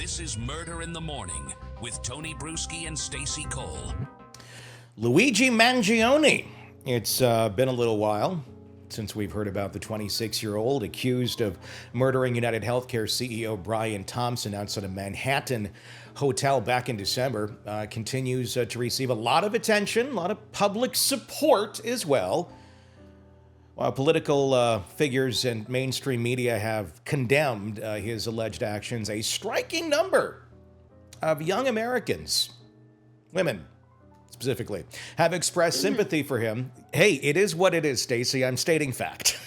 This is Murder in the Morning with Tony Bruschi and Stacey Cole. Luigi Mangione. It's been a little while since we've heard about the 26-year-old accused of murdering UnitedHealthcare CEO Brian Thompson outside a Manhattan hotel back in December. Continues to receive a lot of attention, a lot of public support as well. While political figures and mainstream media have condemned his alleged actions, a striking number of young Americans, women specifically, have expressed sympathy for him. Hey, it is what it is, Stacey. I'm stating fact.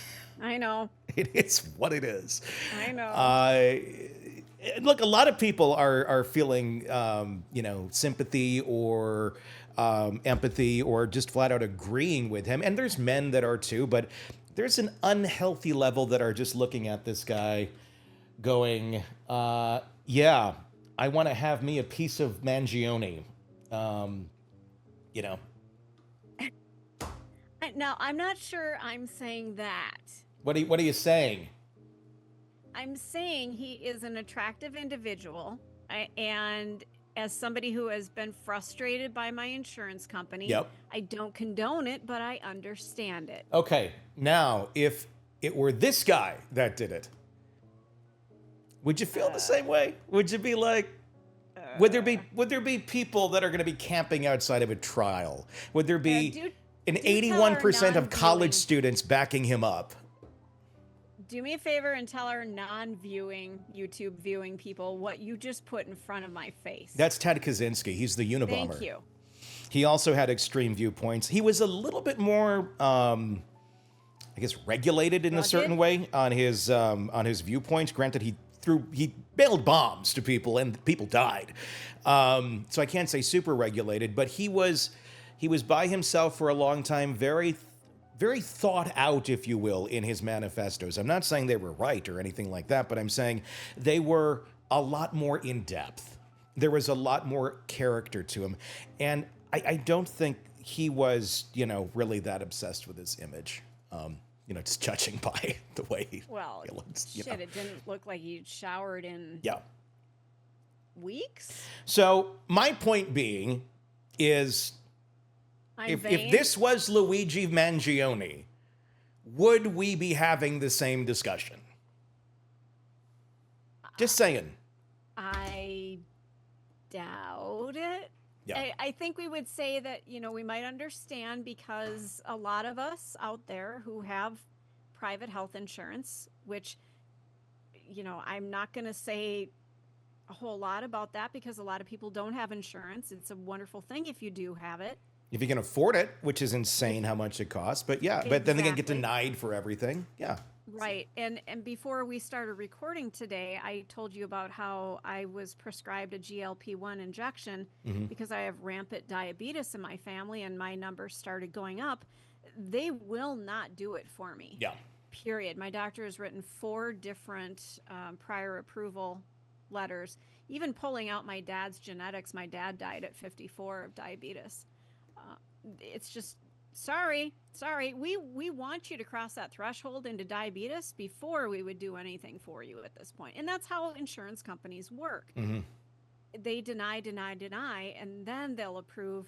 I know. It is what it is. I know. Look, a lot of people are feeling, sympathy or empathy or just flat out agreeing with him. And there's men that are too, but there's an unhealthy level that are just looking at this guy going, yeah, I want to have me a piece of Mangione. Now, I'm not sure I'm saying that. What are you saying? I'm saying he is an attractive individual, and as somebody who has been frustrated by my insurance company, Yep. I don't condone it, but I understand it. Okay, now, if it were this guy that did it, would you feel the same way? Would you be like, would there be people that are going to be camping outside of a trial? Would there be an 81% of college students backing him up? Do me a favor and tell our non-viewing, YouTube viewing people what you just put in front of my face. That's Ted Kaczynski. He's the Unabomber. Thank you. He also had extreme viewpoints. He was a little bit more, regulated in a certain way on his viewpoints. Granted, he bailed bombs to people and people died. So I can't say super regulated, but he was by himself for a long time, very thought out, if you will, in his manifestos. I'm not saying they were right or anything like that, but I'm saying they were a lot more in depth. There was a lot more character to him. And I don't think he was, really that obsessed with his image. Just judging by the way he looks. It didn't look like he'd showered in weeks. So my point being is, if this was Luigi Mangione, would we be having the same discussion? Just saying. I doubt it. Yeah. I think we would say that, we might understand because a lot of us out there who have private health insurance, which, I'm not going to say a whole lot about that because a lot of people don't have insurance. It's a wonderful thing if you do have it. If you can afford it, which is insane how much it costs. But yeah, but then they get denied for everything. Yeah. Right. And before we started recording today, I told you about how I was prescribed a GLP-1 injection because I have rampant diabetes in my family and my numbers started going up. They will not do it for me. Yeah. Period. My doctor has written 4 different prior approval letters, even pulling out my dad's genetics. My dad died at 54 of diabetes. It's just, sorry. We want you to cross that threshold into diabetes before we would do anything for you at this point. And that's how insurance companies work. Mm-hmm. They deny, and then they'll approve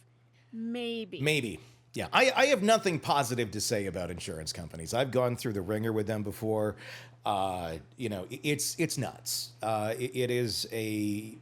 maybe. Yeah, I have nothing positive to say about insurance companies. I've gone through the ringer with them before. It's nuts. It is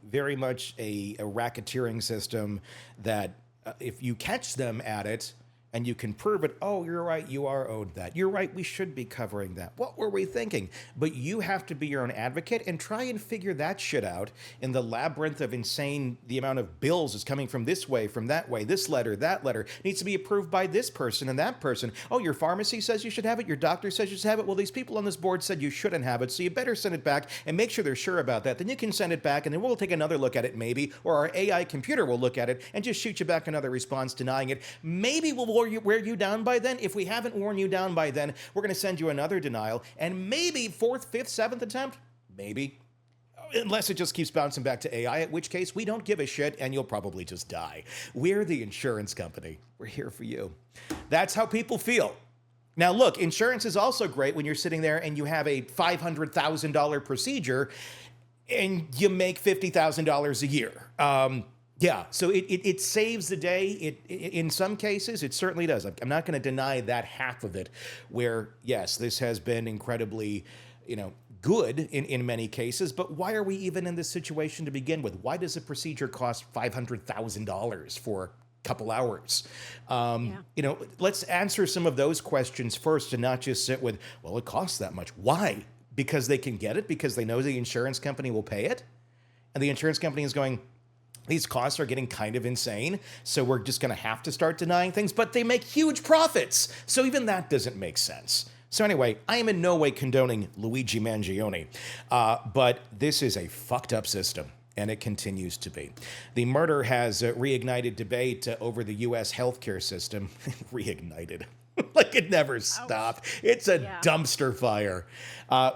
very much a racketeering system that if you catch them at it and you can prove it, oh, you're right, you are owed that. You're right, we should be covering that. What were we thinking? But you have to be your own advocate and try and figure that shit out in the labyrinth of insane, the amount of bills is coming from this way, from that way, this letter, that letter, needs to be approved by this person and that person. Oh, your pharmacy says you should have it, your doctor says you should have it. Well, these people on this board said you shouldn't have it, so you better send it back and make sure they're sure about that. Then you can send it back and then we'll take another look at it maybe, or our AI computer will look at it and just shoot you back another response denying it. Maybe we'll wear you down by then. If we haven't worn you down by then, we're going to send you another denial. And maybe 4th, 5th, 7th attempt, maybe. Unless it just keeps bouncing back to AI, at which case we don't give a shit and you'll probably just die. We're the insurance company. We're here for you. That's how people feel. Now, look, insurance is also great when you're sitting there and you have a $500,000 procedure and you make $50,000 a year. Yeah, so it saves the day. In some cases, it certainly does. I'm not going to deny that half of it, where, yes, this has been incredibly, good in many cases, but why are we even in this situation to begin with? Why does a procedure cost $500,000 for a couple hours? Let's answer some of those questions first and not just sit with, well, it costs that much. Why? Because they can get it? Because they know the insurance company will pay it? And the insurance company is going, these costs are getting kind of insane, so we're just going to have to start denying things, but they make huge profits. So even that doesn't make sense. So anyway, I am in no way condoning Luigi Mangione, but this is a fucked up system, and it continues to be. The murder has reignited debate over the U.S. healthcare system. Reignited. Like it never stopped. It's a dumpster fire,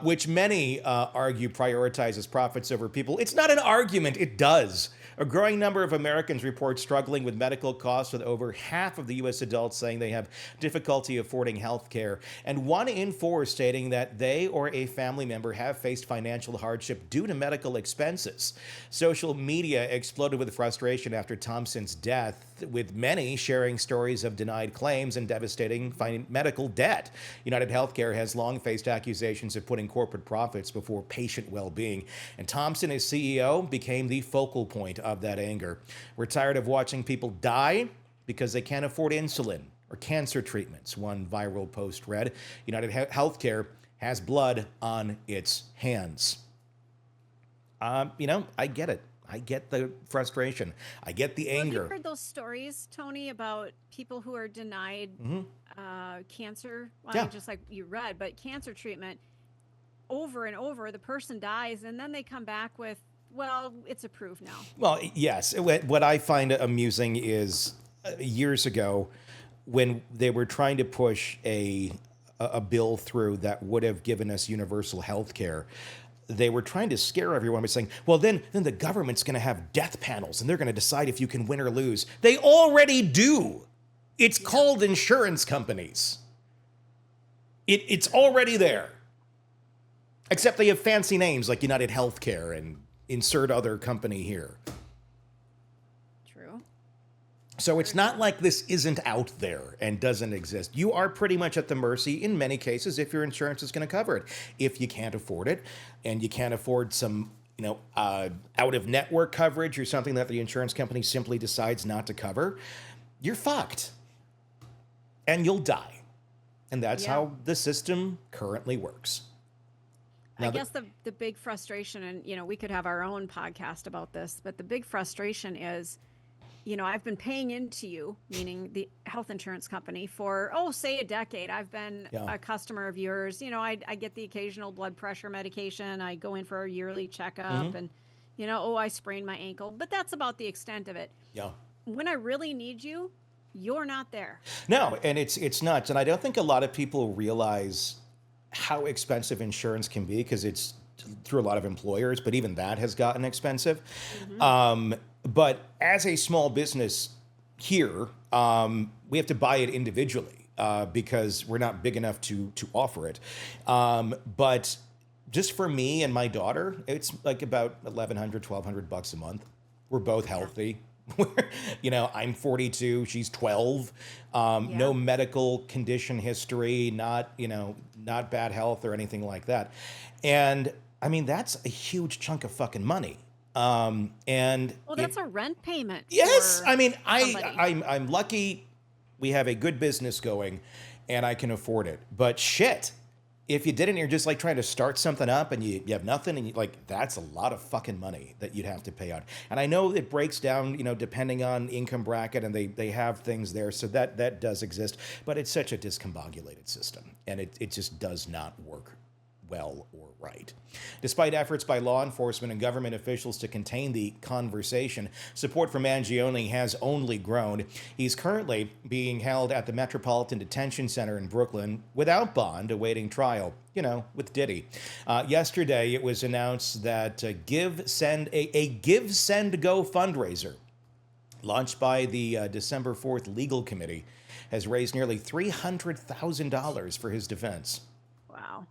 which many argue prioritizes profits over people. It's not an argument. It does. A growing number of Americans report struggling with medical costs, with over half of the U.S. adults saying they have difficulty affording health care, and 1 in 4 stating that they or a family member have faced financial hardship due to medical expenses. Social media exploded with frustration after Thompson's death, with many sharing stories of denied claims and devastating medical debt. UnitedHealthcare has long faced accusations of putting corporate profits before patient well-being, and Thompson, as CEO, became the focal point of that anger. We're tired of watching people die because they can't afford insulin or cancer treatments, one viral post read. UnitedHealthcare has blood on its hands. I get it. I get the frustration. I get the anger. Have you heard those stories, Tony, about people who are denied cancer? Well, just like you read, but cancer treatment over and over, the person dies, and then they come back with, well, it's approved now. Well, yes. What I find amusing is years ago when they were trying to push a bill through that would have given us universal health care, they were trying to scare everyone by saying, well, then the government's going to have death panels and they're going to decide if you can win or lose. They already do. It's called insurance companies. It's already there. Except they have fancy names like UnitedHealthcare and insert other company here. True. So it's not like this isn't out there and doesn't exist. You are pretty much at the mercy, in many cases, if your insurance is going to cover it. If you can't afford it, and you can't afford some, out-of-network coverage or something that the insurance company simply decides not to cover, you're fucked. And you'll die. And that's how the system currently works. I guess the big frustration, and, we could have our own podcast about this, but the big frustration is, I've been paying into you, meaning the health insurance company, for, say a decade. I've been a customer of yours. I get the occasional blood pressure medication. I go in for a yearly checkup and, I sprained my ankle, but that's about the extent of it. Yeah. When I really need you, you're not there. No, and it's nuts. And I don't think a lot of people realize how expensive insurance can be, because it's through a lot of employers, but even that has gotten expensive. But as a small business here, we have to buy it individually because we're not big enough to offer it. But just for me and my daughter, it's like about $1,100, $1,200 a month. We're both healthy. I'm 42, she's 12, no medical condition history, not bad health or anything like that. And I mean, that's a huge chunk of fucking money. That's a rent payment. Yes. I mean, I'm lucky we have a good business going and I can afford it, but shit, if you didn't, you're just like trying to start something up and you have nothing, and that's a lot of fucking money that you'd have to pay out. And I know it breaks down, depending on income bracket, and they have things there. So that does exist, but it's such a discombobulated system, and it just does not work well or right. Despite efforts by law enforcement and government officials to contain the conversation, support for Mangione has only grown. He's currently being held at the Metropolitan Detention Center in Brooklyn without bond, awaiting trial, with Diddy. Yesterday, it was announced that a GiveSendGo fundraiser launched by the December 4th Legal Committee has raised nearly $300,000 for his defense. Wow.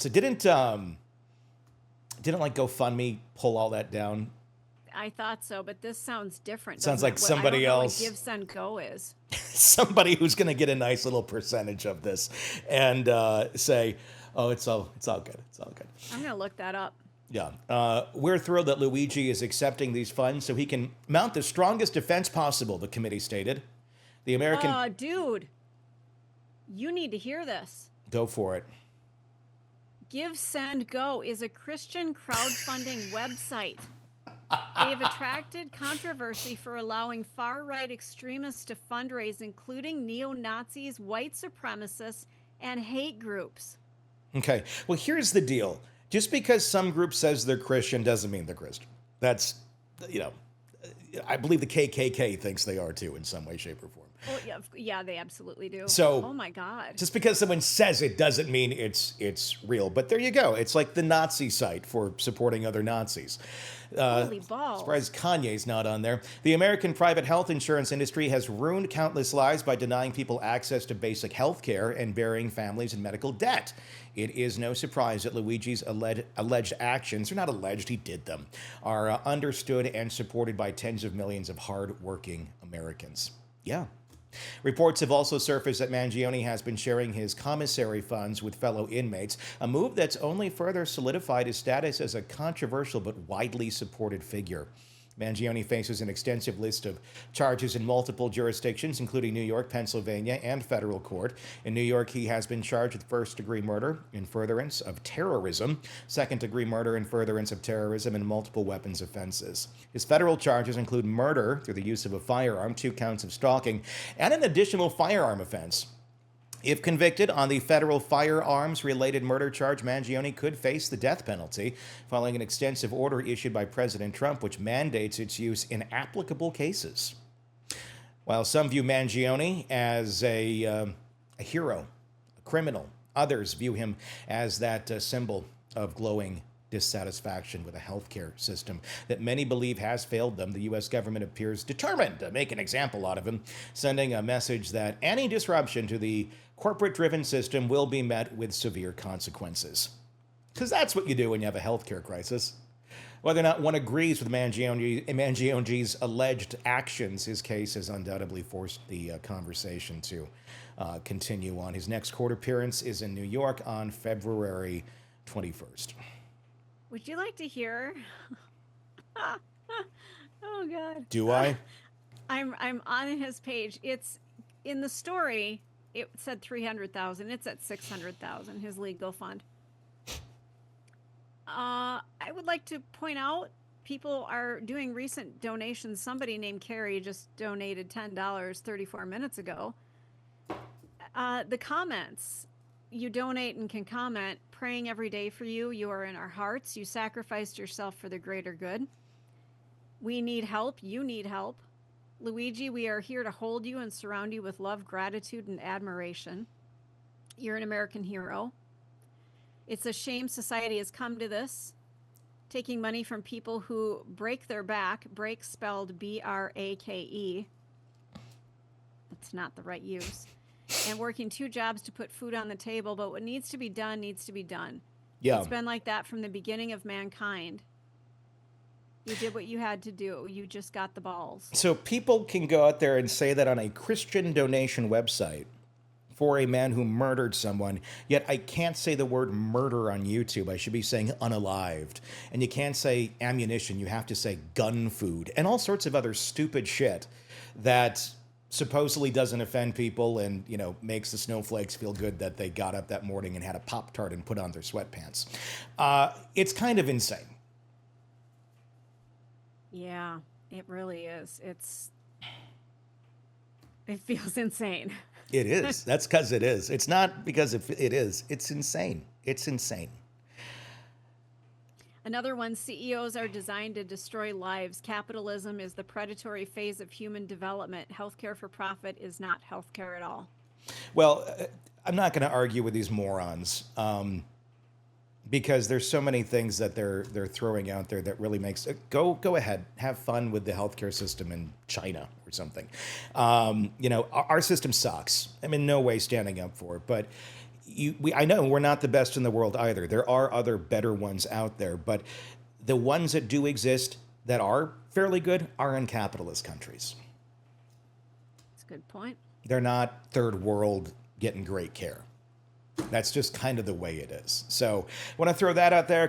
So didn't Didn't like GoFundMe pull all that down? I thought so, but this sounds different. Sounds doesn't like it? somebody I don't else. know what GiveSendGo is. Somebody who's going to get a nice little percentage of this and say, "Oh, it's all good. It's all good." I'm going to look that up. Yeah. We're thrilled that Luigi is accepting these funds so he can mount the strongest defense possible, the committee stated. The American... Dude, you need to hear this. Go for it. GiveSendGo is a Christian crowdfunding website. They have attracted controversy for allowing far-right extremists to fundraise, including neo-Nazis, white supremacists, and hate groups. Okay. Well, here's the deal. Just because some group says they're Christian doesn't mean they're Christian. That's, I believe the KKK thinks they are too in some way, shape, or form. Oh, yeah, they absolutely do. So, oh my God. Just because someone says it doesn't mean it's real. But there you go. It's like the Nazi site for supporting other Nazis. Holy balls. Surprised Kanye's not on there. The American private health insurance industry has ruined countless lives by denying people access to basic health care and burying families in medical debt. It is no surprise that Luigi's alleged actions, or not alleged, he did them, are understood and supported by tens of millions of hard-working Americans. Yeah. Reports have also surfaced that Mangione has been sharing his commissary funds with fellow inmates, a move that's only further solidified his status as a controversial but widely supported figure. Mangione faces an extensive list of charges in multiple jurisdictions, including New York, Pennsylvania, and federal court. In New York, he has been charged with first-degree murder in furtherance of terrorism, second-degree murder in furtherance of terrorism, and multiple weapons offenses. His federal charges include murder through the use of a firearm, 2 counts of stalking, and an additional firearm offense. If convicted on the federal firearms-related murder charge, Mangione could face the death penalty, following an extensive order issued by President Trump, which mandates its use in applicable cases. While some view Mangione as a hero, a criminal, others view him as that symbol of glowing dissatisfaction with a healthcare system that many believe has failed them. The U.S. government appears determined to make an example out of him, sending a message that any disruption to the corporate-driven system will be met with severe consequences. Because that's what you do when you have a healthcare crisis. Whether or not one agrees with Mangione's alleged actions, his case has undoubtedly forced the conversation to continue on. His next court appearance is in New York on February 21st. Would you like to hear? Oh God. Do I? I'm on his page. It's in the story. It said 300,000. It's at 600,000. His legal fund. I would like to point out people are doing recent donations. Somebody named Carrie just donated $10 34 minutes ago. The comments. You donate and can comment, praying every day for you. You are in our hearts. You sacrificed yourself for the greater good. We need help. You need help. Luigi, we are here to hold you and surround you with love, gratitude, and admiration. You're an American hero. It's a shame society has come to this, taking money from people who break their back, break spelled B-R-A-K-E. It's not the right use. And working 2 jobs to put food on the table, but what needs to be done needs to be done. Yeah. It's been like that from the beginning of mankind. You did what you had to do. You just got the balls. So people can go out there and say that on a Christian donation website for a man who murdered someone, yet I can't say the word murder on YouTube. I should be saying unalived. And you can't say ammunition. You have to say gun food and all sorts of other stupid shit that supposedly doesn't offend people and, makes the snowflakes feel good that they got up that morning and had a Pop-Tart and put on their sweatpants. It's kind of insane. Yeah, it really is. It feels insane. It is. That's because it is. It's not because it is. It's insane. It's insane. Another one, CEOs are designed to destroy lives. Capitalism is the predatory phase of human development. Healthcare for profit is not healthcare at all. Well, I'm not going to argue with these morons because there's so many things that they're throwing out there that really makes go ahead, have fun with the healthcare system in China or something. Our system sucks. I'm in no way standing up for it, but I know we're not the best in the world either. There are other better ones out there, but the ones that do exist that are fairly good are in capitalist countries. That's a good point. They're not third world getting great care. That's just kind of the way it is. So when I throw that out there,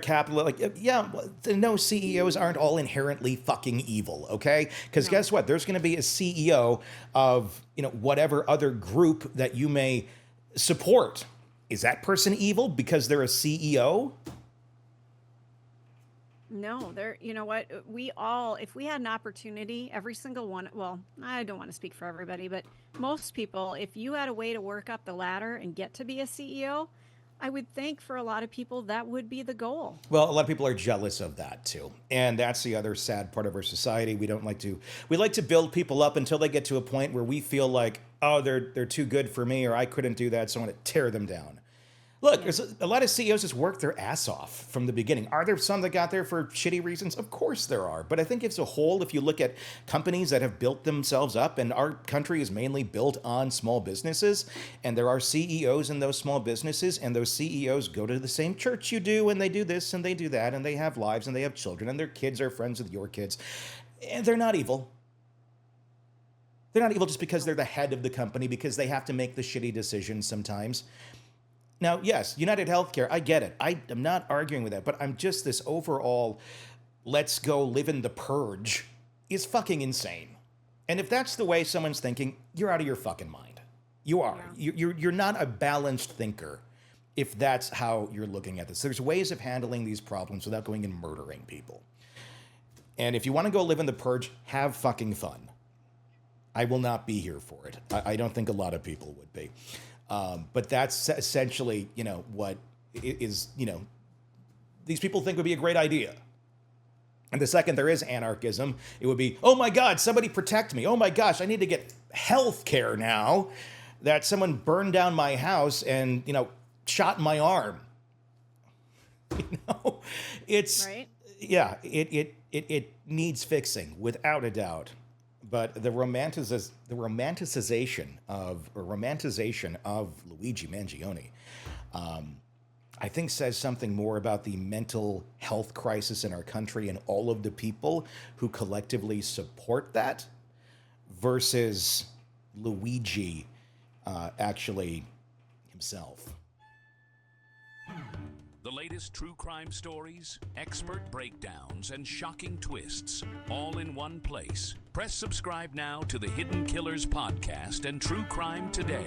no, CEOs aren't all inherently fucking evil, okay? Because guess what? There's going to be a CEO of, whatever other group that you may support. Is that person evil because they're a CEO? No, you know what? We all, if we had an opportunity, every single one, well, I don't want to speak for everybody, but most people, if you had a way to work up the ladder and get to be a CEO, I would think for a lot of people that would be the goal. Well, a lot of people are jealous of that too. And that's the other sad part of our society. We like to build people up until they get to a point where we feel like, oh, they're too good for me, or I couldn't do that, so I want to tear them down. Look, there's a lot of CEOs just work their ass off from the beginning. Are there some that got there for shitty reasons? Of course there are. But I think as a whole, if you look at companies that have built themselves up, and our country is mainly built on small businesses, and there are CEOs in those small businesses, and those CEOs go to the same church you do, and they do this and they do that, and they have lives and they have children, and their kids are friends with your kids. And they're not evil. They're not evil just because they're the head of the company, because they have to make the shitty decisions sometimes. Now, yes, UnitedHealthcare, I get it. I am not arguing with that, but I'm just this overall, let's go live in the purge is fucking insane. And if that's the way someone's thinking, you're out of your fucking mind. You are. Yeah. You're not a balanced thinker if that's how you're looking at this. There's ways of handling these problems without going and murdering people. And if you want to go live in the purge, have fucking fun. I will not be here for it. I don't think a lot of people would be. But that's essentially, what is, these people think would be a great idea. And the second there is anarchism, it would be, oh my God, somebody protect me. Oh my gosh, I need to get health care now that someone burned down my house and, shot my arm. It's, right? Yeah, it needs fixing without a doubt. But the romanticization of Luigi Mangione, I think says something more about the mental health crisis in our country and all of the people who collectively support that versus Luigi actually himself. The latest true crime stories, expert breakdowns, and shocking twists, all in one place. Press subscribe now to the Hidden Killers podcast and True Crime Today.